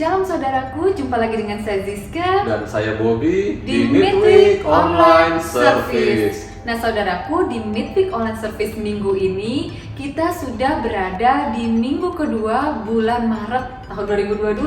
Shalom saudaraku, jumpa lagi dengan saya Zizka dan saya Bobby di Midweek Online Service. Nah saudaraku, di Midweek Online Service minggu ini kita sudah berada di minggu kedua bulan Maret tahun 2022.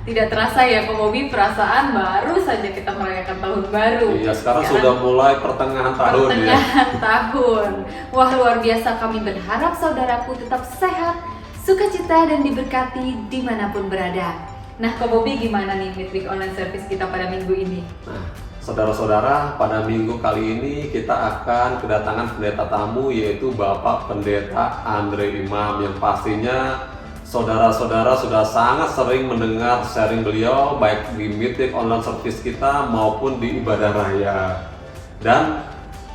Tidak terasa ya Pak Bobby, perasaan baru saja kita merayakan tahun baru. Iya, sekarang sudah mulai pertengahan tahun ya. Pertengahan tahun. Wah, luar biasa, kami berharap saudaraku tetap sehat, sukacita dan diberkati dimanapun berada. Nah, Kak Bobby, gimana nih Midweek Online Service kita pada minggu ini? Nah, saudara-saudara, pada minggu kali ini kita akan kedatangan pendeta tamu, yaitu Bapak Pendeta Andre Imam, yang pastinya saudara-saudara sudah sangat sering mendengar sharing beliau baik di Midweek Online Service kita maupun di ibadah raya. Dan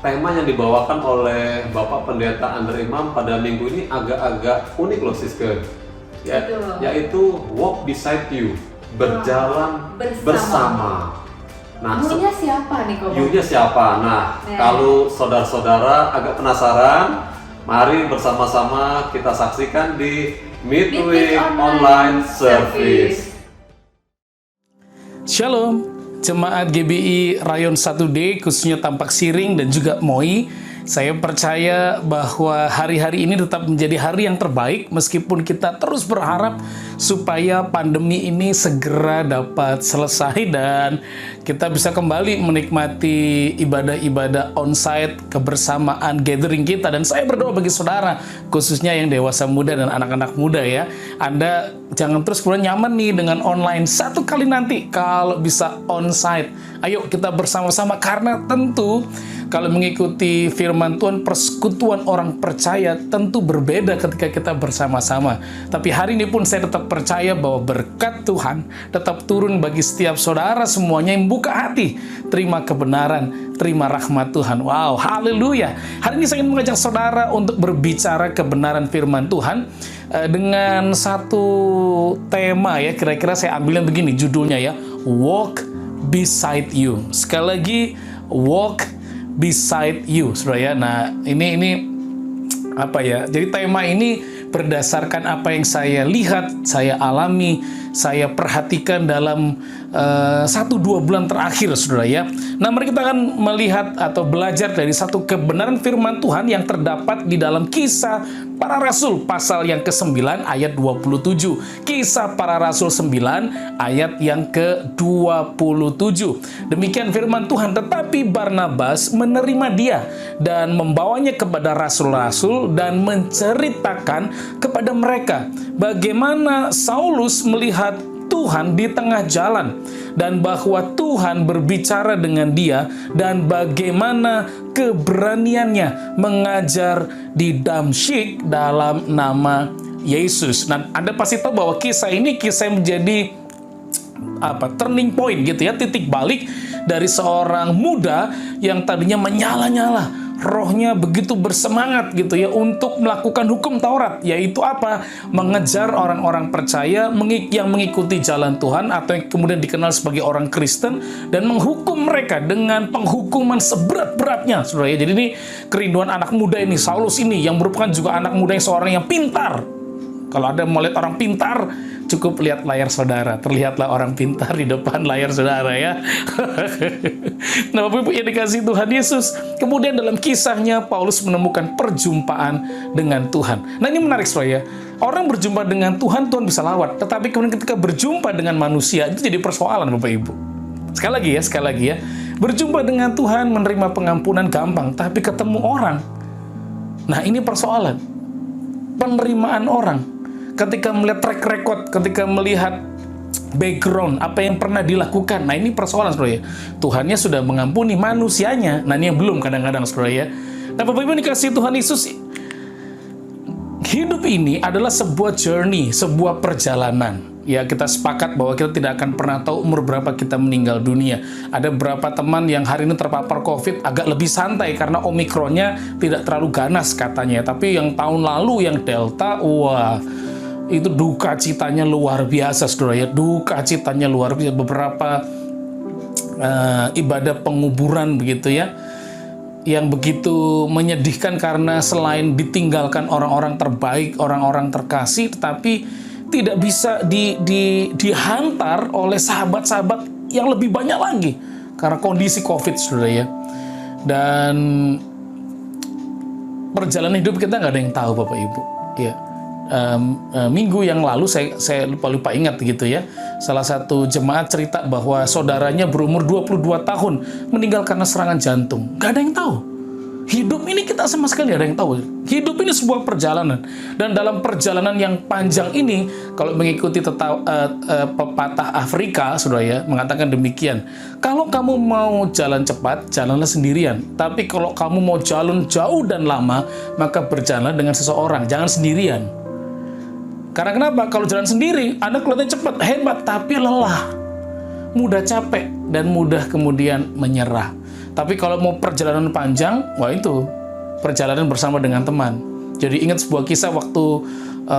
tema yang dibawakan oleh Bapak Pendeta Andre Imam pada minggu ini agak-agak unik loh Siske, yaitu Walk Beside You, berjalan bersama. Nah, You-nya siapa nih Kak Bobby? You-nya siapa? Nah, kalau saudara-saudara agak penasaran, mari bersama-sama kita saksikan di Midweek Online Service. Shalom, Jemaat GBI Rayon 1D, khususnya Tampak Siring dan juga MOI. Saya percaya bahwa hari-hari ini tetap menjadi hari yang terbaik meskipun kita terus berharap supaya pandemi ini segera dapat selesai dan kita bisa kembali menikmati ibadah-ibadah onsite, kebersamaan, gathering kita. Dan saya berdoa bagi saudara, khususnya yang dewasa muda dan anak-anak muda ya, Anda jangan terus kemudian nyaman nih dengan online. Satu kali nanti kalau bisa onsite, ayo kita bersama-sama, karena tentu kalau mengikuti firman Tuhan, persekutuan orang percaya tentu berbeda ketika kita bersama-sama. Tapi hari ini pun saya tetap percaya bahwa berkat Tuhan tetap turun bagi setiap saudara semuanya yang buka hati, terima kebenaran, terima rahmat Tuhan. Wow, haleluya. Hari ini saya ingin mengajak saudara untuk berbicara kebenaran firman Tuhan dengan satu tema ya, kira-kira saya ambilnya begini judulnya ya, Walk Beside You. Sekali lagi, Walk Beside You, saudara ya. Nah, ini apa ya? Jadi tema ini berdasarkan apa yang saya lihat, saya alami, saya perhatikan dalam 1-2 bulan terakhir, saudara ya. Nah, mari kita akan melihat atau belajar dari satu kebenaran firman Tuhan yang terdapat di dalam Kisah Para Rasul pasal yang ke-9 ayat 27. Kisah Para Rasul 9 ayat yang ke-27. Demikian firman Tuhan, tetapi Barnabas menerima dia dan membawanya kepada rasul-rasul dan menceritakan kepada mereka bagaimana Saulus melihat Tuhan di tengah jalan dan bahwa Tuhan berbicara dengan dia dan bagaimana keberaniannya mengajar di Damsyik dalam nama Yesus. Nah, Anda pasti tahu bahwa kisah ini kisah menjadi turning point gitu ya, titik balik dari seorang muda yang tadinya menyala-nyala, rohnya begitu bersemangat gitu ya untuk melakukan hukum Taurat, yaitu apa? Mengejar orang-orang percaya yang mengikuti jalan Tuhan atau yang kemudian dikenal sebagai orang Kristen, dan menghukum mereka dengan penghukuman seberat-beratnya, saudara ya. Jadi ini kerinduan anak muda ini, Saulus ini, yang merupakan juga anak muda yang seorang yang pintar. Kalau Anda mau lihat orang pintar, cukup lihat layar saudara. Terlihatlah orang pintar di depan layar saudara ya. Nah, Bapak Ibu yang dikasihi Tuhan Yesus, kemudian dalam kisahnya Paulus menemukan perjumpaan dengan Tuhan. Nah, ini menarik saudara ya. Orang berjumpa dengan Tuhan, Tuhan bisa lawat. Tetapi kemudian ketika berjumpa dengan manusia, itu jadi persoalan Bapak Ibu. Sekali lagi ya. Berjumpa dengan Tuhan, menerima pengampunan gampang. Tapi ketemu orang, nah ini persoalan. Penerimaan orang, ketika melihat track record, ketika melihat background, apa yang pernah dilakukan. Nah, ini persoalan, saudara ya. Tuhannya sudah mengampuni manusianya. Nah, ini yang belum kadang-kadang, saudara ya. Nah, Bapak Ibu dikasih Tuhan Yesus, hidup ini adalah sebuah journey, sebuah perjalanan. Ya, kita sepakat bahwa kita tidak akan pernah tahu umur berapa kita meninggal dunia. Ada beberapa teman yang hari ini terpapar COVID agak lebih santai karena Omikronnya tidak terlalu ganas katanya. Tapi yang tahun lalu, yang Delta, wah, itu duka citanya luar biasa, saudara ya. Duka citanya luar biasa. Beberapa ibadah penguburan begitu ya, yang begitu menyedihkan karena selain ditinggalkan orang-orang terbaik, orang-orang terkasih, tetapi tidak bisa dihantar oleh sahabat-sahabat yang lebih banyak lagi karena kondisi COVID, saudara ya. Dan perjalanan hidup kita nggak ada yang tahu, Bapak Ibu. Ya, minggu yang lalu saya lupa ingat gitu ya. Salah satu jemaat cerita bahwa saudaranya berumur 22 tahun meninggal karena serangan jantung. Nggak ada yang tahu. Hidup ini kita sama sekali ada yang tahu. Hidup ini sebuah perjalanan. Dan dalam perjalanan yang panjang ini, kalau mengikuti pepatah Afrika, saudara ya, mengatakan demikian. Kalau kamu mau jalan cepat, jalanlah sendirian. Tapi kalau kamu mau jalan jauh dan lama, maka berjalan dengan seseorang. Jangan sendirian. Karena kenapa? Kalau jalan sendiri, Anda kelihatan cepat, hebat, tapi lelah. Mudah capek dan mudah kemudian menyerah. Tapi kalau mau perjalanan panjang, wah itu perjalanan bersama dengan teman. Jadi ingat sebuah kisah waktu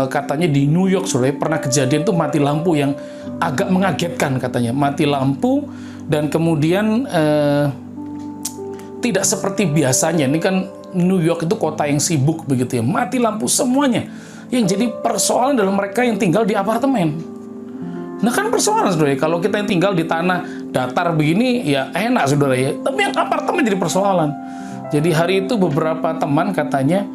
katanya di New York, saudara, pernah kejadian tuh mati lampu yang agak mengagetkan katanya. Mati lampu dan kemudian tidak seperti biasanya. Ini kan New York itu kota yang sibuk begitu ya. Mati lampu semuanya. Yang jadi persoalan adalah mereka yang tinggal di apartemen. Nah kan persoalan, saudara, kalau kita yang tinggal di tanah datar begini ya enak, saudara ya. Tapi yang apartemen jadi persoalan. Jadi hari itu beberapa teman katanya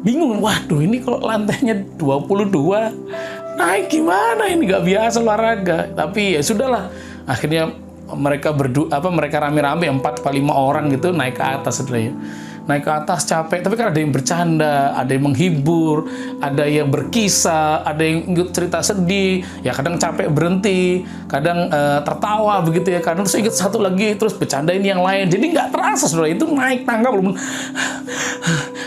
bingung, waduh ini kalau lantainya 22 naik gimana, ini nggak biasa olahraga. Tapi ya sudahlah, akhirnya mereka mereka rame-rame 4-5 orang gitu naik ke atas, saudara ya. Naik ke atas capek, tapi kan ada yang bercanda, ada yang menghibur, ada yang berkisah, ada yang cerita sedih, ya kadang capek berhenti, kadang tertawa begitu ya, kadang terus ingat satu lagi, terus bercandain yang lain, jadi nggak terasa, saudara, itu naik tangga belum,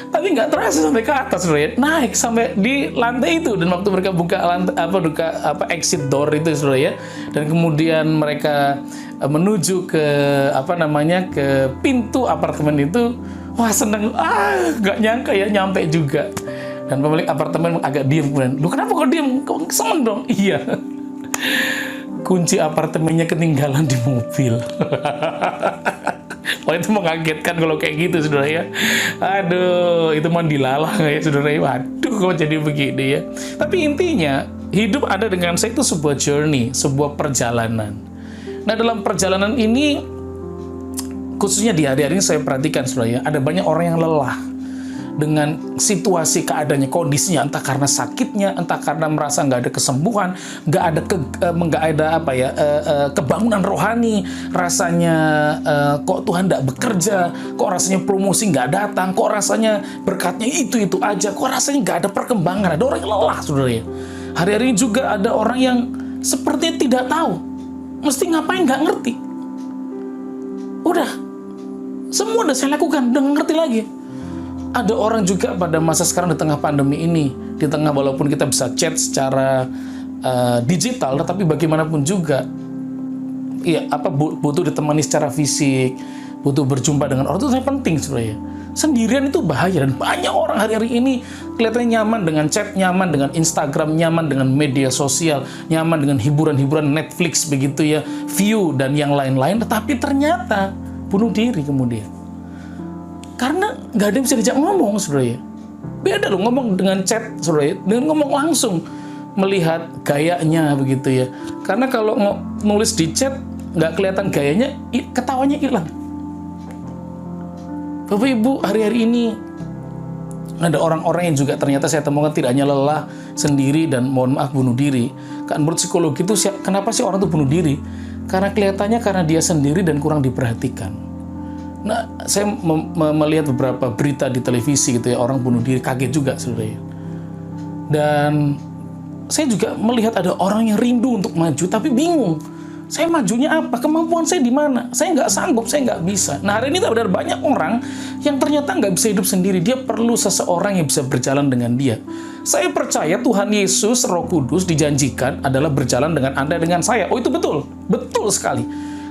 tapi nggak terasa sampai ke atas, saudara, naik sampai di lantai itu, dan waktu mereka buka exit door itu, saudara ya, dan kemudian mereka menuju ke ke pintu apartemen itu. Wah seneng, nggak nyangka ya nyampe juga. Dan pemilik apartemen agak diem kemudian. Lu kenapa kok diem? Kok seneng dong? Iya. Kunci apartemennya ketinggalan di mobil. Wah itu mengagetkan kalau kayak gitu, saudara ya. Aduh, itu mah dilalah ya, saudara ya. Waduh, kok jadi begini ya. Tapi intinya, hidup ada dengan saya itu sebuah journey, sebuah perjalanan. Nah dalam perjalanan ini, khususnya di hari-hari ini saya perhatikan, saudara ya, ada banyak orang yang lelah dengan situasi keadaannya, kondisinya, entah karena sakitnya, entah karena merasa nggak ada kesembuhan, nggak ada kebangunan rohani, rasanya kok Tuhan nggak bekerja, kok rasanya promosi nggak datang, kok rasanya berkatnya itu aja, kok rasanya nggak ada perkembangan, ada orang yang lelah, saudara ya. Hari-hari ini juga ada orang yang sepertinya tidak tahu, mesti ngapain nggak ngerti. Udah, semua udah saya lakukan, udah ngerti lagi. Ada orang juga pada masa sekarang di tengah pandemi ini, di tengah walaupun kita bisa chat secara digital, tetapi bagaimanapun juga, ya butuh ditemani secara fisik, butuh berjumpa dengan orang itu sangat penting sebenarnya. Sendirian itu bahaya dan banyak orang hari-hari ini kelihatannya nyaman dengan chat, nyaman dengan Instagram, nyaman dengan media sosial, nyaman dengan hiburan-hiburan Netflix begitu ya, view dan yang lain-lain, tetapi ternyata bunuh diri kemudian. Karena nggak ada yang bisa diajak ngomong, saudara. Beda loh ngomong dengan chat, saudara, dengan ngomong langsung, melihat gayanya begitu ya. Karena kalau nulis di chat nggak kelihatan gayanya, ketawanya hilang. Bapak Ibu, hari-hari ini ada orang-orang yang juga ternyata saya temukan tidak hanya lelah sendiri dan mohon maaf bunuh diri. Kan menurut psikologi itu kenapa sih orang itu bunuh diri? Karena kelihatannya karena dia sendiri dan kurang diperhatikan. Nah, saya melihat beberapa berita di televisi gitu ya, orang bunuh diri, kaget juga sebenarnya. Dan saya juga melihat ada orang yang rindu untuk maju tapi bingung. Saya majunya apa? Kemampuan saya di mana? Saya nggak sanggup, saya nggak bisa. Nah hari ini ada banyak orang yang ternyata nggak bisa hidup sendiri. Dia perlu seseorang yang bisa berjalan dengan dia. Saya percaya Tuhan Yesus, Roh Kudus dijanjikan adalah berjalan dengan Anda, dengan saya. Oh itu betul, betul sekali.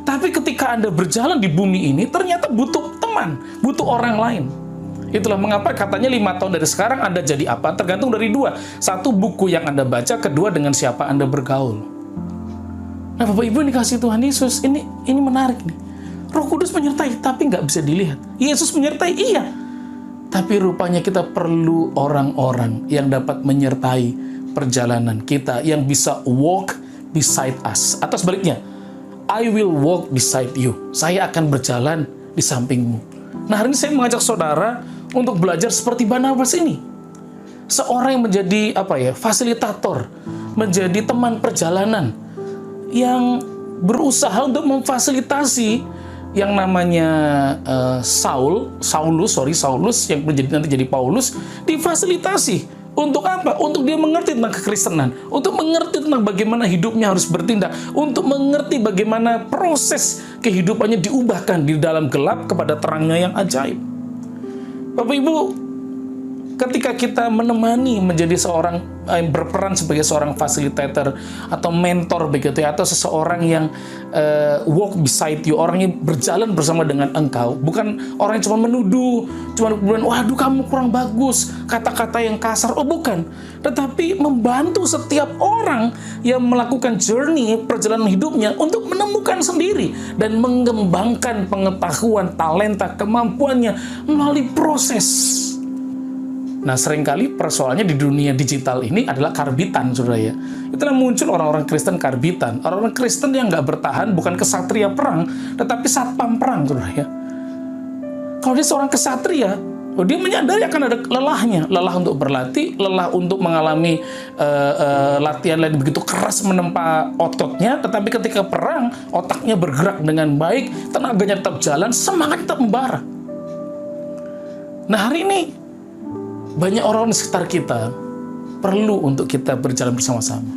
Tapi ketika Anda berjalan di bumi ini, ternyata butuh teman, butuh orang lain. Itulah mengapa katanya 5 tahun dari sekarang Anda jadi apa? Tergantung dari 2. 1, buku yang Anda baca. 2, dengan siapa Anda bergaul. Nah Bapak Ibu, ini kasih Tuhan Yesus, ini menarik nih. Roh Kudus menyertai, tapi nggak bisa dilihat. Yesus menyertai, iya. Tapi rupanya kita perlu orang-orang yang dapat menyertai, perjalanan kita yang bisa walk beside us. Atau sebaliknya, I will walk beside you. Saya akan berjalan di sampingmu. Nah, hari ini saya mengajak saudara untuk belajar seperti Barnabas ini. Seorang yang menjadi fasilitator, menjadi teman perjalanan yang berusaha untuk memfasilitasi yang namanya Saulus yang nanti jadi Paulus, difasilitasi untuk apa? Untuk dia mengerti tentang kekristenan, untuk mengerti tentang bagaimana hidupnya harus bertindak, untuk mengerti bagaimana proses kehidupannya diubahkan di dalam gelap kepada terangnya yang ajaib. Bapak Ibu, ketika kita menemani menjadi seorang yang berperan sebagai seorang fasilitator atau mentor begitu ya, atau seseorang yang walk beside you, orang yang berjalan bersama dengan engkau, bukan orang yang cuma menuduh, cuma kemudian waduh kamu kurang bagus, kata-kata yang kasar, bukan, tetapi membantu setiap orang yang melakukan journey perjalanan hidupnya untuk menemukan sendiri dan mengembangkan pengetahuan, talenta, kemampuannya melalui proses. Nah, seringkali persoalannya di dunia digital ini adalah karbitan, saudara ya. Itulah muncul orang-orang Kristen karbitan. Orang-orang Kristen yang nggak bertahan bukan kesatria perang, tetapi satpam perang, saudara ya. Kalau dia seorang kesatria, dia menyadari akan ada lelahnya. Lelah untuk berlatih, lelah untuk mengalami latihan yang begitu keras menempa ototnya, tetapi ketika perang, otaknya bergerak dengan baik, tenaganya tetap jalan, semangat tetap membara. Nah, hari ini banyak orang di sekitar kita perlu untuk kita berjalan bersama-sama.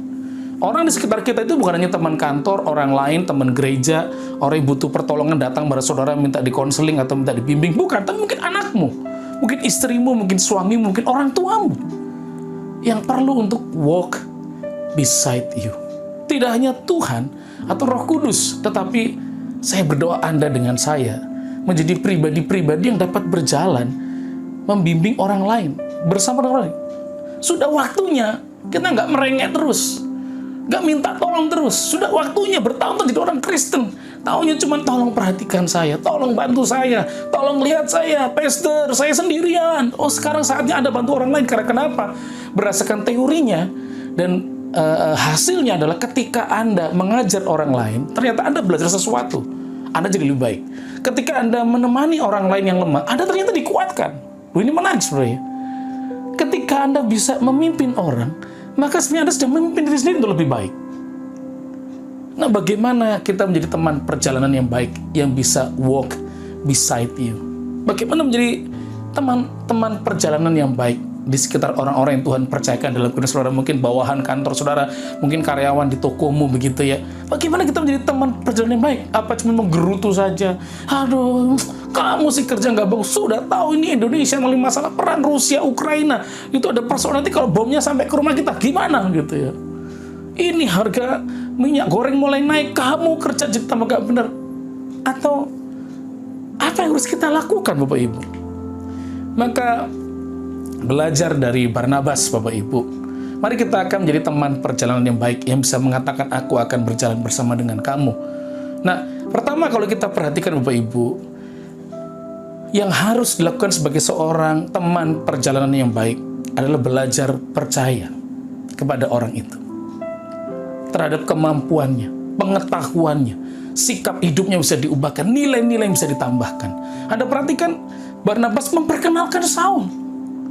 Orang di sekitar kita itu bukan hanya teman kantor, orang lain, teman gereja, orang yang butuh pertolongan datang pada saudara minta dikonseling atau minta dibimbing. Bukan, tapi mungkin anakmu, mungkin istrimu, mungkin suamimu, mungkin orang tuamu yang perlu untuk walk beside you. Tidak hanya Tuhan atau Roh Kudus, tetapi saya berdoa Anda dengan saya menjadi pribadi-pribadi yang dapat berjalan membimbing orang lain bersama dengan orang lain. Sudah waktunya kita nggak merengek terus, nggak minta tolong terus. Sudah waktunya bertahun-tahun jadi orang Kristen, taunya cuma tolong perhatikan saya, tolong bantu saya, tolong lihat saya, pastor, saya sendirian. Oh, sekarang saatnya Anda bantu orang lain. Karena kenapa? Berdasarkan teorinya dan hasilnya adalah ketika Anda mengajar orang lain, ternyata Anda belajar sesuatu, Anda jadi lebih baik. Ketika Anda menemani orang lain yang lemah, Anda ternyata dikuatkan. Ini menarik sebenarnya. Ketika Anda bisa memimpin orang, maka sebenarnya Anda sedang memimpin diri sendiri untuk lebih baik. Nah, bagaimana kita menjadi teman perjalanan yang baik, yang bisa walk beside you? Bagaimana menjadi teman perjalanan yang baik di sekitar orang-orang yang Tuhan percayakan dalam kehidupan saudara, mungkin bawahan kantor saudara, mungkin karyawan di tokomu begitu ya. Bagaimana kita menjadi teman perjalanan yang baik? Apa cuma menggerutu saja? Aduh, kamu sih kerja nggak bagus. Sudah tahu ini Indonesia melalui masalah perang Rusia Ukraina, itu ada persoalan, nanti kalau bomnya sampai ke rumah kita gimana gitu ya. Ini harga minyak goreng mulai naik, kamu kerja jadi tambah nggak benar. Atau apa yang harus kita lakukan, Bapak Ibu? Maka belajar dari Barnabas, Bapak Ibu. Mari kita akan menjadi teman perjalanan yang baik, yang bisa mengatakan aku akan berjalan bersama dengan kamu. Nah, pertama kalau kita perhatikan Bapak Ibu, yang harus dilakukan sebagai seorang teman perjalanan yang baik adalah belajar percaya kepada orang itu. Terhadap kemampuannya, pengetahuannya, sikap hidupnya bisa diubahkan, nilai-nilai yang bisa ditambahkan. Anda perhatikan, Barnabas memperkenalkan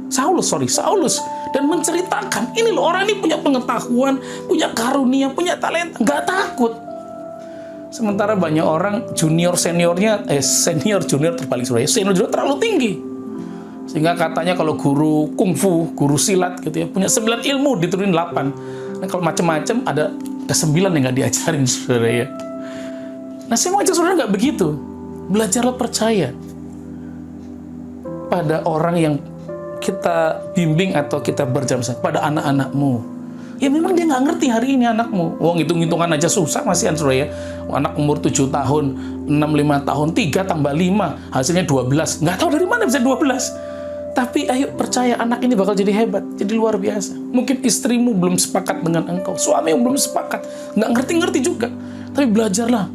Saulus dan menceritakan, ini loh orang ini punya pengetahuan, punya karunia, punya talenta, nggak takut. Sementara banyak orang senior junior terbalik, senior junior terlalu tinggi, sehingga katanya kalau guru kungfu, guru silat gitu ya, punya 9 ilmu diturunin 8. Nah, kalau macam-macam ada ke-9 yang nggak diajarin, saudara ya. Nah, saya mau ajak saudara nggak begitu. Belajarlah percaya pada orang yang kita bimbing atau kita berjam pada anak-anakmu. Ya memang dia nggak ngerti hari ini anakmu. Wong hitung-hitungan aja susah masih saudara ya. Anak umur 7 tahun, 6-5 tahun, 3 tambah 5, hasilnya 12. Nggak tahu dari mana bisa 12. Tapi ayo percaya anak ini bakal jadi hebat, jadi luar biasa. Mungkin istrimu belum sepakat dengan engkau, suamimu belum sepakat, nggak ngerti-ngerti juga. Tapi belajarlah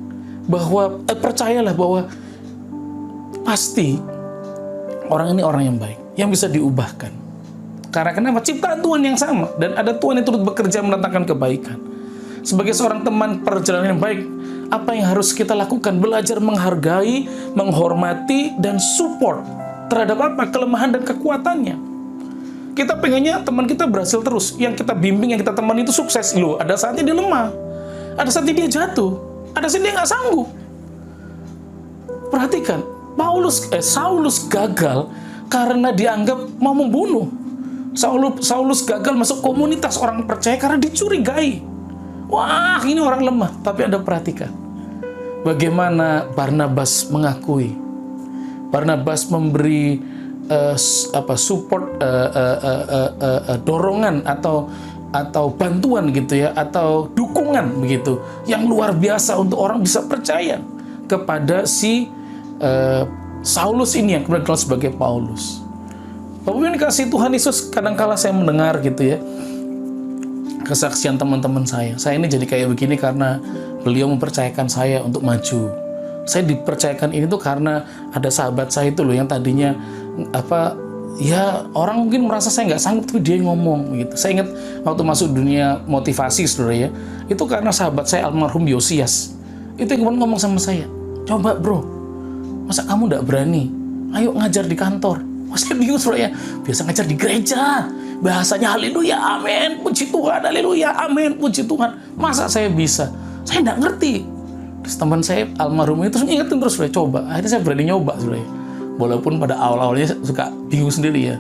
bahwa, percayalah bahwa pasti orang ini orang yang baik, yang bisa diubahkan. Karena kenapa? Ciptaan Tuhan yang sama. Dan ada Tuhan yang turut bekerja mendatangkan kebaikan. Sebagai seorang teman perjalanan yang baik, apa yang harus kita lakukan? Belajar menghargai, menghormati, dan support terhadap apa? Kelemahan dan kekuatannya. Kita pengennya teman kita berhasil terus. Yang kita bimbing, yang kita teman itu sukses. Loh, ada saatnya dia lemah. Ada saatnya dia jatuh. Ada saatnya dia nggak sanggup. Perhatikan, Saulus gagal karena dianggap mau membunuh. Saulus gagal masuk komunitas orang percaya karena dicurigai. Wah, ini orang lemah. Tapi Anda perhatikan bagaimana Barnabas mengakui. Barnabas memberi support, dorongan atau bantuan gitu ya, atau dukungan begitu yang luar biasa untuk orang bisa percaya kepada si Saulus ini yang kemudian dikenal sebagai Paulus. Bapak Ibu yang dikasihi Tuhan Yesus, kadangkala saya mendengar gitu ya kesaksian teman-teman saya. Saya ini jadi kayak begini karena beliau mempercayakan saya untuk maju. Saya dipercayakan ini tuh karena ada sahabat saya itu loh yang tadinya ya orang mungkin merasa saya nggak sanggup, tapi dia ngomong gitu. Saya ingat waktu masuk dunia motivasi saudara ya, itu karena sahabat saya almarhum Yosias. Itu yang ngomong sama saya, coba bro, masa kamu nggak berani? Ayo ngajar di kantor. Saya bingung saudara ya, biasa ngajar di gereja, bahasanya haleluya, amin, puji Tuhan, haleluya, amin, puji Tuhan. Masa saya bisa? Saya nggak ngerti. Terus teman saya almarhum itu terus ingetin terus, saudara, coba. Akhirnya saya berani nyoba saudara ya. Walaupun pada awal-awalnya suka bingung sendiri ya.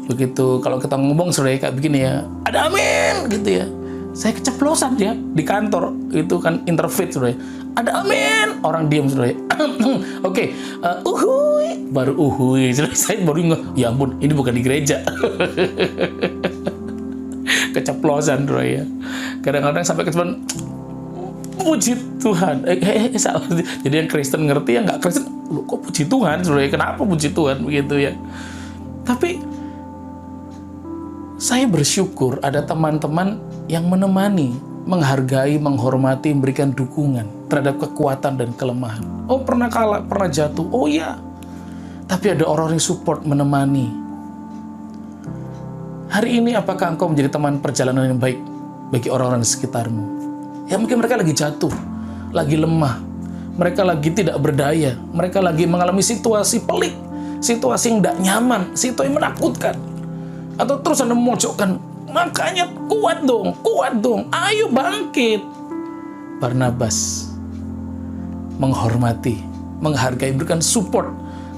Begitu kalau kita ngomong saudara kayak begini ya, ada amin gitu ya. Saya keceplosan ya di kantor, itu kan interfaith saudara. Ada amin, orang diam saudara. Oke, uhuy, baru uhuy. Saya baru nggak, ya ampun, ini bukan di gereja. Keceplosan saudara ya. Kadang-kadang sampai keceplosan, puji Tuhan. Salah. Jadi yang Kristen ngerti, yang nggak Kristen, loh, kok puji Tuhan saudara? Kenapa puji Tuhan begitu ya? Tapi saya bersyukur ada teman-teman yang menemani, menghargai, menghormati, memberikan dukungan terhadap kekuatan dan kelemahan. Oh, pernah kalah, pernah jatuh. Oh iya. Tapi ada orang yang support, menemani. Hari ini apakah engkau menjadi teman perjalanan yang baik bagi orang-orang di sekitarmu? Ya mungkin mereka lagi jatuh, lagi lemah. Mereka lagi tidak berdaya. Mereka lagi mengalami situasi pelik, situasi yang tidak nyaman, situasi yang menakutkan. Atau terus Anda memojokkan, makanya kuat dong, ayo bangkit. Barnabas menghormati, menghargai, berikan support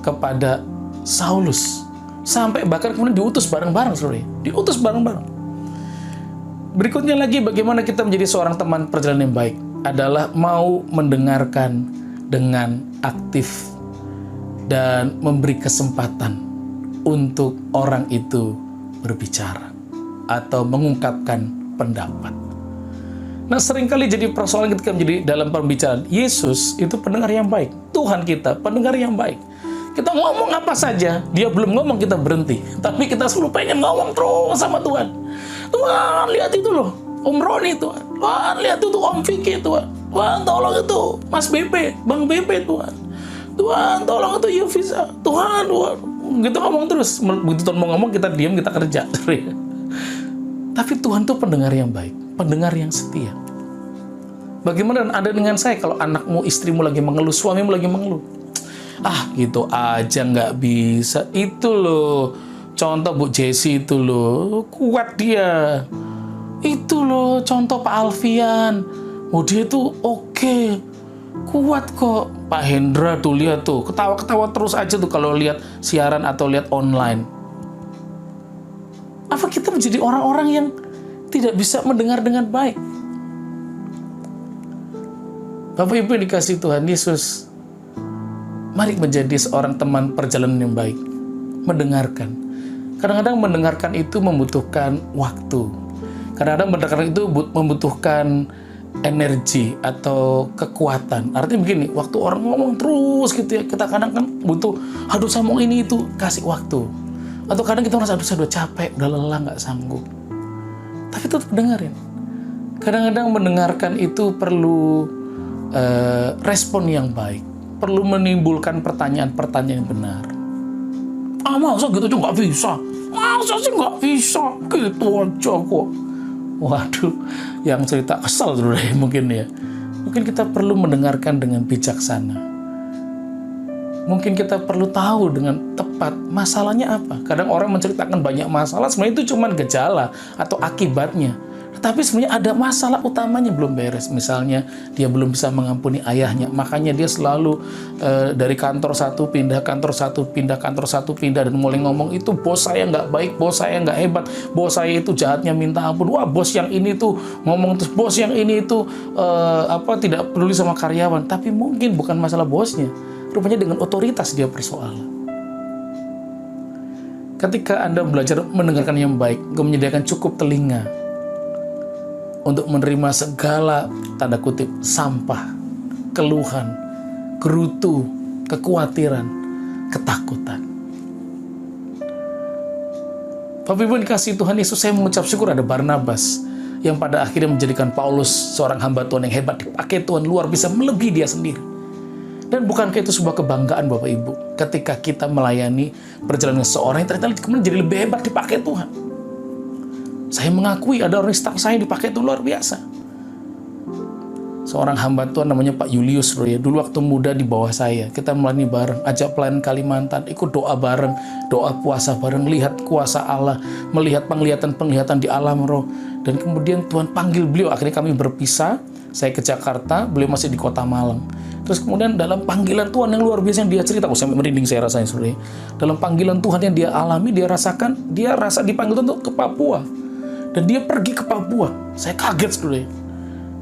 kepada Saulus. Sampai bahkan kemudian diutus bareng-bareng, saudara. Diutus bareng-bareng. Berikutnya lagi, bagaimana kita menjadi seorang teman perjalanan yang baik adalah mau mendengarkan dengan aktif dan memberi kesempatan untuk orang itu berbicara atau mengungkapkan pendapat. Nah, seringkali jadi persoalan ketika menjadi dalam pembicaraan. Yesus itu pendengar yang baik. Tuhan kita pendengar yang baik. Kita ngomong apa saja, dia belum ngomong kita berhenti. Tapi kita selalu pengen ngomong terus sama Tuhan. Tuhan, lihat itu loh, Om Roni Tuhan. Tuhan, lihat itu Om Vicky Tuhan. Tuhan, tolong itu Mas Bebe, Bang Bebe Tuhan. Tuhan, tolong itu Yovisa. Tuhan. Gitu ngomong terus. Begitu Tuhan mau ngomong, kita diam, kita kerja. Tapi Tuhan tuh pendengar yang baik, pendengar yang setia. Bagaimana Anda dengan saya kalau anakmu, istrimu lagi mengeluh, suamimu lagi mengeluh? Ah, gitu aja nggak bisa. Itu loh, contoh Bu Jessie itu loh, kuat dia. Itu loh, contoh Pak Alfian. Oh, dia tuh oke, kuat kok. Pak Hendra tuh, lihat tuh, ketawa-ketawa terus aja tuh kalau lihat siaran atau lihat online. Apa kita menjadi orang-orang yang tidak bisa mendengar dengan baik? Bapak Ibu yang dikasihi Tuhan Yesus, mari menjadi seorang teman perjalanan yang baik. Mendengarkan. Kadang-kadang mendengarkan itu membutuhkan waktu. Kadang-kadang mendengarkan itu membutuhkan energi atau kekuatan. Artinya begini, waktu orang ngomong terus gitu ya, kita kadang kan butuh, aduh saya mau ini itu, kasih waktu. Atau kadang kita merasa, aduh saya udah capek, udah lelah, nggak sanggup. Tapi tetap dengerin. Kadang-kadang mendengarkan itu perlu respon yang baik. Perlu menimbulkan pertanyaan-pertanyaan yang benar. Ah, masa gitu aja nggak bisa? masa sih nggak bisa gitu aja kok. Waduh, yang cerita kesal dulu deh mungkin ya. Mungkin kita perlu mendengarkan dengan bijaksana. Mungkin kita perlu tahu dengan tepat masalahnya apa. Kadang orang menceritakan banyak masalah, sebenarnya itu cuma gejala atau akibatnya. Tapi sebenarnya ada masalah utamanya belum beres. Misalnya dia belum bisa mengampuni ayahnya, makanya dia selalu dari kantor satu pindah, kantor satu pindah, kantor satu pindah, dan mulai ngomong itu bos saya nggak baik, bos saya nggak hebat, bos saya itu jahatnya minta ampun. Wah, bos yang ini tuh ngomong terus, bos yang ini itu tidak peduli sama karyawan. Tapi mungkin bukan masalah bosnya, rupanya dengan otoritas dia persoalan. Ketika Anda belajar mendengarkan yang baik, menyediakan cukup telinga untuk menerima segala tanda kutip sampah, keluhan, gerutu, kekhawatiran, ketakutan. Bapak Ibu dikasihi Tuhan Yesus, saya mengucap syukur ada Barnabas yang pada akhirnya menjadikan Paulus seorang hamba Tuhan yang hebat, dipakai Tuhan luar biasa melebihi dia sendiri. Dan bukankah itu sebuah kebanggaan Bapak Ibu ketika kita melayani perjalanan seorang yang ternyata kemudian jadi lebih hebat dipakai Tuhan. Saya mengakui ada orang staf saya dipakai itu luar biasa. Seorang hamba Tuhan namanya Pak Julius, bro ya. Dulu waktu muda di bawah saya, kita melayani bareng, ajak pelayanan Kalimantan, ikut doa bareng, doa puasa bareng, lihat kuasa Allah, melihat penglihatan-penglihatan di alam roh. Dan kemudian Tuhan panggil beliau, akhirnya kami berpisah. Saya ke Jakarta, beliau masih di Kota Malang. Terus kemudian dalam panggilan Tuhan yang luar biasa yang dia cerita, sampai merinding saya rasanya, saudara. Dalam panggilan Tuhan yang dia alami, dia rasakan, dia rasa dipanggil untuk ke Papua. Dan dia pergi ke Papua. Saya kaget, saudara.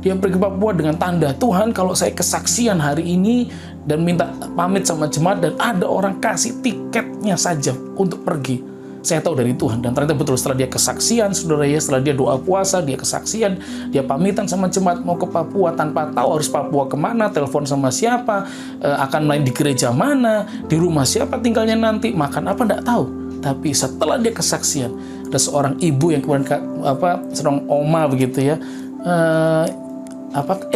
Dia pergi ke Papua dengan tanda, Tuhan kalau saya kesaksian hari ini dan minta pamit sama jemaat dan ada orang kasih tiketnya saja untuk pergi. Saya tahu dari Tuhan. Dan ternyata betul setelah dia kesaksian, saudara ya, setelah dia doa puasa, dia kesaksian, dia pamitan sama jemaat mau ke Papua tanpa tahu harus Papua kemana, telepon sama siapa, akan main di gereja mana, di rumah siapa tinggalnya nanti, makan apa, enggak tahu. Tapi setelah dia kesaksian, ada seorang ibu yang kemudian seorang oma begitu ya,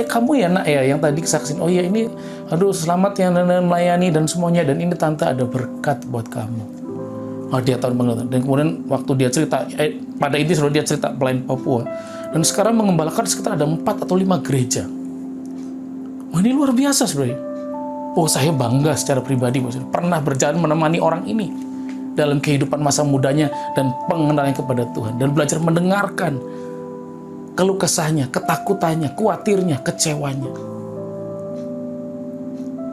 kamu ya nak ya yang tadi kesaksian, oh ya ini, aduh selamat yang melayani dan semuanya, dan ini tante ada berkat buat kamu. Oh dia tahun banget. Dan kemudian waktu dia cerita, pada inti sudah dia cerita pelayan Papua, dan sekarang mengembalakan sekitar ada 4 atau 5 gereja. Oh ini luar biasa sebenarnya. Oh saya bangga secara pribadi maksudnya, pernah berjalan menemani orang ini dalam kehidupan masa mudanya dan pengenalannya kepada Tuhan, dan belajar mendengarkan keluh kesahnya, ketakutannya, khawatirnya, kecewanya.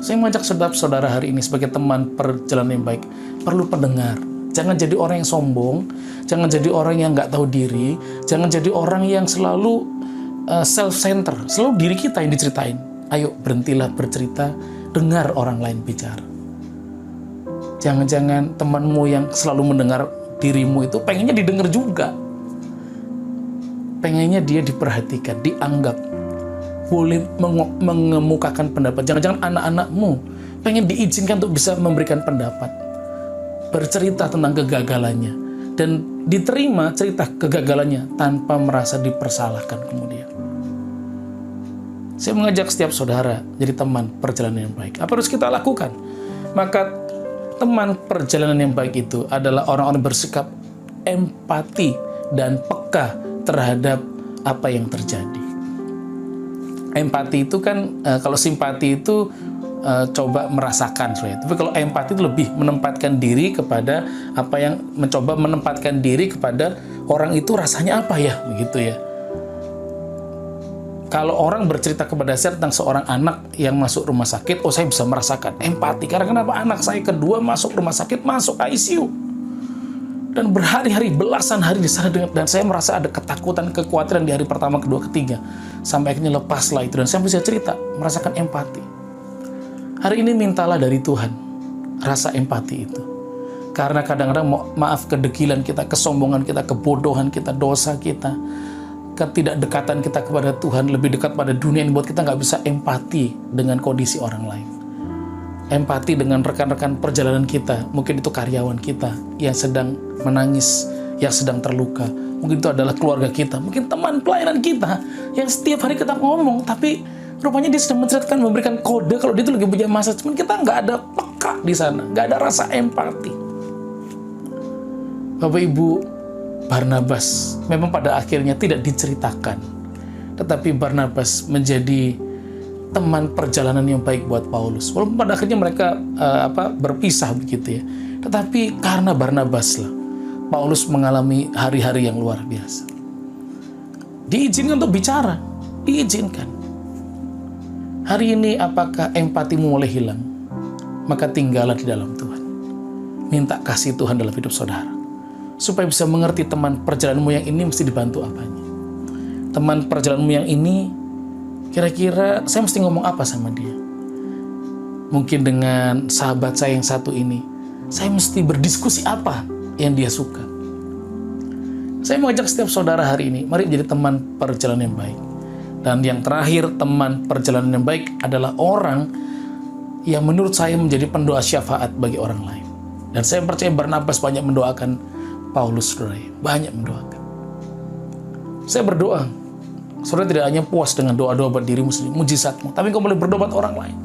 Saya mengajak saudara-saudara hari ini sebagai teman perjalanan yang baik, perlu pendengar. Jangan jadi orang yang sombong, jangan jadi orang yang nggak tahu diri, jangan jadi orang yang selalu self-center, selalu diri kita yang diceritain. Ayo berhentilah bercerita, dengar orang lain bicara. Jangan-jangan temanmu yang selalu mendengar dirimu itu pengennya didengar juga. Pengennya dia diperhatikan, dianggap, boleh mengemukakan pendapat. Jangan-jangan anak-anakmu pengen diizinkan untuk bisa memberikan pendapat, bercerita tentang kegagalannya, dan diterima cerita kegagalannya tanpa merasa dipersalahkan kemudian. Saya mengajak setiap saudara jadi teman perjalanan yang baik. Apa harus kita lakukan? Maka teman perjalanan yang baik itu adalah orang-orang bersikap empati dan peka terhadap apa yang terjadi. Empati itu kan, kalau simpati itu coba merasakan, tapi kalau empati itu lebih menempatkan diri kepada apa yang, mencoba menempatkan diri kepada orang itu rasanya apa ya, begitu ya. Kalau orang bercerita kepada saya tentang seorang anak yang masuk rumah sakit, oh saya bisa merasakan empati. Karena kenapa? Anak saya kedua masuk rumah sakit, masuk ICU. Dan berhari-hari, belasan hari di sana, dan saya merasa ada ketakutan, kekhawatiran di hari pertama, kedua, ketiga. Sampai akhirnya lepaslah itu, dan saya bisa cerita, merasakan empati. Hari ini mintalah dari Tuhan rasa empati itu. Karena kadang-kadang maaf kedegilan kita, kesombongan kita, kebodohan kita, dosa kita, ketidakdekatan kita kepada Tuhan, lebih dekat pada dunia yang buat kita nggak bisa empati dengan kondisi orang lain. Empati dengan rekan-rekan perjalanan kita, mungkin itu karyawan kita yang sedang menangis, yang sedang terluka, mungkin itu adalah keluarga kita, mungkin teman pelayanan kita yang setiap hari kita ngomong, tapi rupanya dia sedang menceritakan, memberikan kode kalau dia itu lagi punya masalah, cuman kita nggak ada peka di sana, nggak ada rasa empati. Bapak Ibu, Barnabas memang pada akhirnya tidak diceritakan, tetapi Barnabas menjadi teman perjalanan yang baik buat Paulus. Walaupun pada akhirnya mereka berpisah begitu ya, tetapi karena Barnabas lah Paulus mengalami hari-hari yang luar biasa. Diizinkan untuk bicara, diizinkan. Hari ini apakah empatimu mulai hilang? Maka tinggallah di dalam Tuhan. Minta kasih Tuhan dalam hidup saudara, supaya bisa mengerti teman perjalananmu yang ini mesti dibantu apanya. Teman perjalananmu yang ini, kira-kira saya mesti ngomong apa sama dia? Mungkin dengan sahabat saya yang satu ini, saya mesti berdiskusi apa yang dia suka. Saya mengajak setiap saudara hari ini, mari menjadi teman perjalanan yang baik. Dan yang terakhir, teman perjalanan yang baik adalah orang yang menurut saya menjadi pendoa syafaat bagi orang lain. Dan saya percaya Barnabas banyak mendoakan Paulus, saudara, banyak mendoakan. Saya berdoa, saudara tidak hanya puas dengan doa-doa buat dirimu sendiri, mujizatmu, tapi kau boleh berdoa buat orang lain.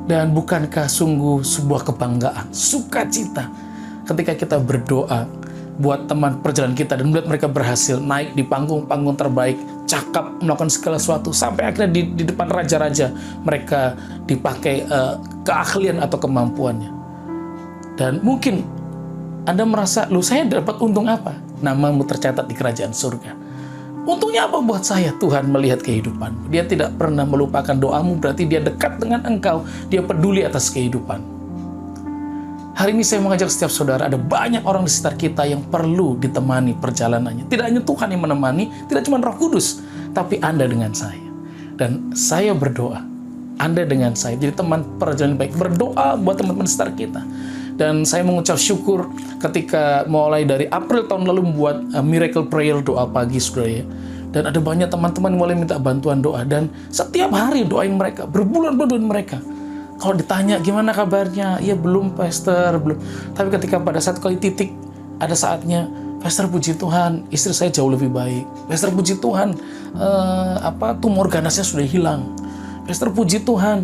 Dan bukankah sungguh sebuah kebanggaan, sukacita ketika kita berdoa buat teman perjalanan kita dan melihat mereka berhasil naik di panggung-panggung terbaik, cakap, melakukan segala sesuatu, sampai akhirnya di depan raja-raja mereka dipakai keahlian atau kemampuannya. Dan mungkin Anda merasa, loh saya dapat untung apa? Namamu tercatat di kerajaan surga. Untungnya apa buat saya? Tuhan melihat kehidupanmu. Dia tidak pernah melupakan doamu, berarti dia dekat dengan engkau. Dia peduli atas kehidupan. Hari ini saya mengajak setiap saudara, ada banyak orang di sekitar kita yang perlu ditemani perjalanannya. Tidak hanya Tuhan yang menemani, tidak cuma Roh Kudus, tapi Anda dengan saya. Dan saya berdoa, Anda dengan saya, jadi teman perjalanan baik. Berdoa buat teman-teman sekitar kita. Dan saya mengucap syukur ketika mulai dari April tahun lalu membuat Miracle Prayer, doa pagi, saudara ya. Dan ada banyak teman-teman yang mulai minta bantuan doa. Dan setiap hari doain mereka, berbulan-bulan doain mereka. Kalau ditanya gimana kabarnya, ya belum pastor, belum. Tapi ketika pada saat kali titik, ada saatnya, pastor puji Tuhan, istri saya jauh lebih baik. Pastor puji Tuhan, tumor ganasnya sudah hilang. Pastor puji Tuhan,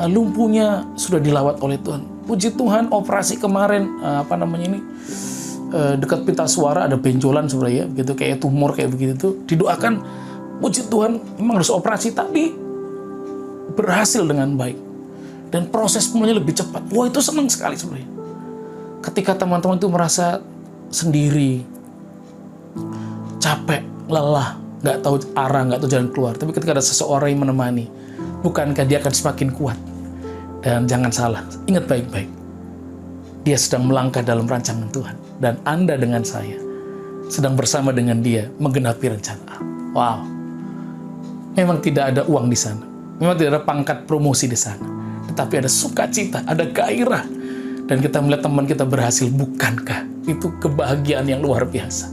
lumpuhnya sudah dilawat oleh Tuhan. Puji Tuhan, operasi kemarin, dekat pita suara ada benjolan sebenarnya, gitu kayak tumor kayak begitu tuh. Didoakan, puji Tuhan, memang harus operasi, tapi berhasil dengan baik. Dan proses pemulihannya lebih cepat. Wah, itu senang sekali sebenarnya. Ketika teman-teman itu merasa sendiri, capek, lelah, nggak tahu arah, nggak tahu jalan keluar. Tapi ketika ada seseorang yang menemani, bukankah dia akan semakin kuat? Dan jangan salah, ingat baik-baik. Dia sedang melangkah dalam rancangan Tuhan. Dan Anda dengan saya sedang bersama dengan dia menggenapi rencana. Wow. Memang tidak ada uang di sana. Memang tidak ada pangkat promosi di sana. Tetapi ada sukacita, ada gairah. Dan kita melihat teman kita berhasil. Bukankah itu kebahagiaan yang luar biasa?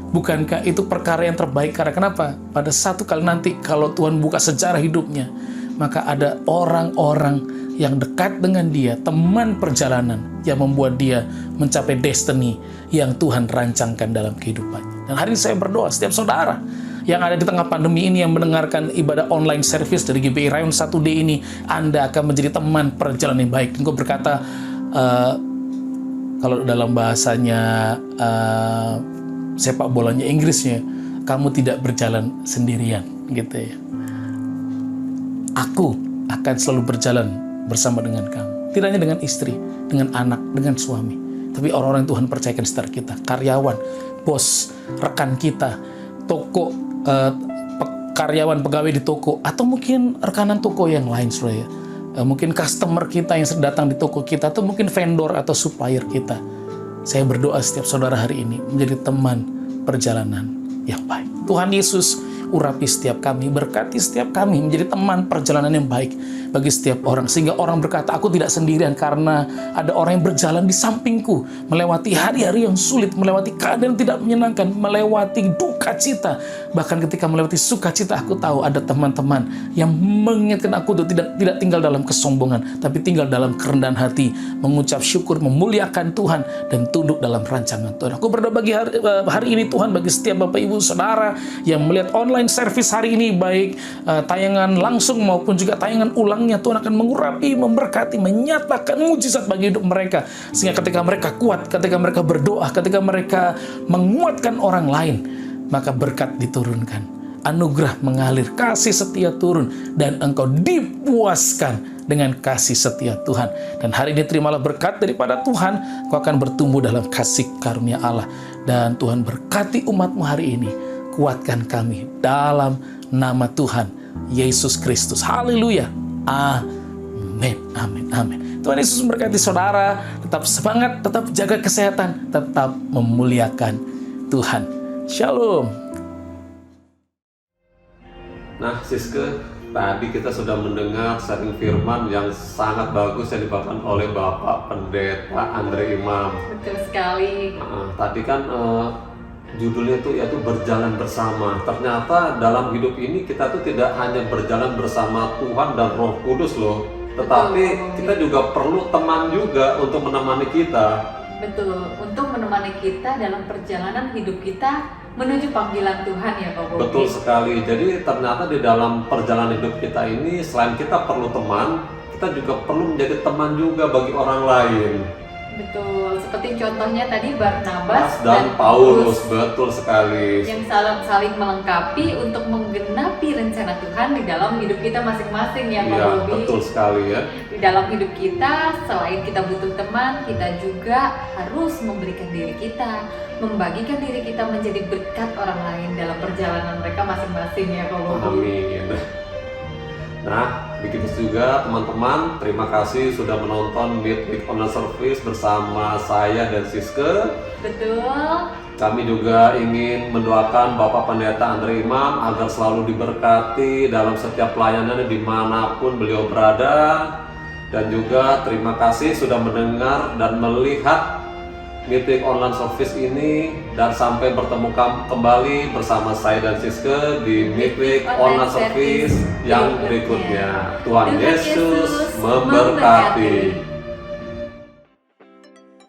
Bukankah itu perkara yang terbaik? Karena kenapa? Pada satu kali nanti kalau Tuhan buka sejarah hidupnya, maka ada orang-orang yang dekat dengan dia, teman perjalanan yang membuat dia mencapai destiny yang Tuhan rancangkan dalam kehidupannya. Dan hari ini saya berdoa, setiap saudara yang ada di tengah pandemi ini yang mendengarkan ibadah online service dari GBI Rayon 1D ini, Anda akan menjadi teman perjalanan yang baik. Dan gue berkata, kalau dalam bahasanya sepak bolanya Inggrisnya, kamu tidak berjalan sendirian, gitu ya. Aku akan selalu berjalan bersama dengan kamu. Tidak hanya dengan istri, dengan anak, dengan suami, tapi orang-orang yang Tuhan percayakan di sekitar kita, karyawan, bos, rekan kita, toko, karyawan pegawai di toko, atau mungkin rekanan toko yang lain, saudara ya. Mungkin customer kita yang datang di toko kita, atau mungkin vendor atau supplier kita. Saya berdoa setiap saudara hari ini menjadi teman perjalanan yang baik. Tuhan Yesus urapi setiap kami, berkati setiap kami menjadi teman perjalanan yang baik bagi setiap orang. Sehingga orang berkata, aku tidak sendirian karena ada orang yang berjalan di sampingku, melewati hari-hari yang sulit, melewati keadaan tidak menyenangkan, melewati duka cita, Bahkan ketika melewati sukacita, aku tahu ada teman-teman yang mengingatkan aku untuk tidak tinggal dalam kesombongan, tapi tinggal dalam kerendahan hati, mengucap syukur, memuliakan Tuhan, dan tunduk dalam rancangan Tuhan. Aku berdoa bagi hari ini Tuhan, bagi setiap Bapak Ibu Saudara yang melihat online service hari ini, baik tayangan langsung maupun juga tayangan ulangnya, Tuhan akan mengurapi, memberkati, menyatakan mujizat bagi hidup mereka. Sehingga ketika mereka kuat, ketika mereka berdoa, ketika mereka menguatkan orang lain, maka berkat diturunkan, anugerah mengalir, kasih setia turun, dan engkau dipuaskan dengan kasih setia Tuhan. Dan hari ini terimalah berkat daripada Tuhan, kau akan bertumbuh dalam kasih karunia Allah. Dan Tuhan berkati umat-Mu hari ini, kuatkan kami dalam nama Tuhan Yesus Kristus. Haleluya. Amin, amin, amin. Tuhan Yesus memberkati saudara, tetap semangat, tetap jaga kesehatan, tetap memuliakan Tuhan. Shalom. Nah, Siske, tadi kita sudah mendengar sharing firman yang sangat bagus yang dibawakan oleh Bapak Pendeta Andre Imam. Betul sekali. Tadi kan judulnya itu yaitu berjalan bersama. Ternyata dalam hidup ini kita tuh tidak hanya berjalan bersama Tuhan dan Roh Kudus loh, tetapi kita juga perlu teman juga untuk menemani kita. Betul, untuk menemani kita dalam perjalanan hidup kita menuju panggilan Tuhan ya Pak Bobi. Betul sekali. Jadi ternyata di dalam perjalanan hidup kita ini, selain kita perlu teman, kita juga perlu menjadi teman juga bagi orang lain. Betul, seperti contohnya tadi Barnabas dan Paulus, betul sekali. Yang saling melengkapi untuk menggenapi rencana Tuhan di dalam hidup kita masing-masing ya Pak Bobi. Betul sekali ya. Di dalam hidup kita, selain kita butuh teman, kita juga harus memberikan diri kita, membagikan diri kita menjadi berkat orang lain dalam perjalanan mereka masing-masing ya Pak Bobi. Amin. Nah, begitu juga teman-teman, terima kasih sudah menonton Midweek Online Service bersama saya dan Siske. Betul. Kami juga ingin mendoakan Bapak Pendeta Andre Imam agar selalu diberkati dalam setiap pelayanannya dimanapun beliau berada. Dan juga terima kasih sudah mendengar dan melihat Midweek Online Service ini, dan sampai bertemu kembali bersama saya dan Siske di Midweek Online Service yang berikutnya. Tuhan Yesus memberkati.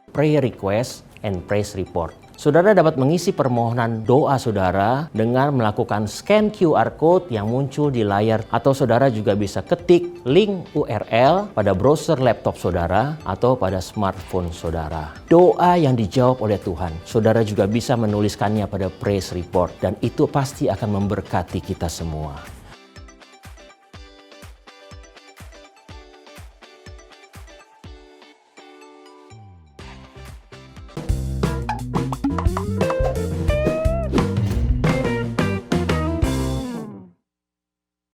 Prayer request and praise report. Saudara dapat mengisi permohonan doa saudara dengan melakukan scan QR Code yang muncul di layar, atau saudara juga bisa ketik link URL pada browser laptop saudara atau pada smartphone saudara. Doa yang dijawab oleh Tuhan, saudara juga bisa menuliskannya pada praise report, dan itu pasti akan memberkati kita semua.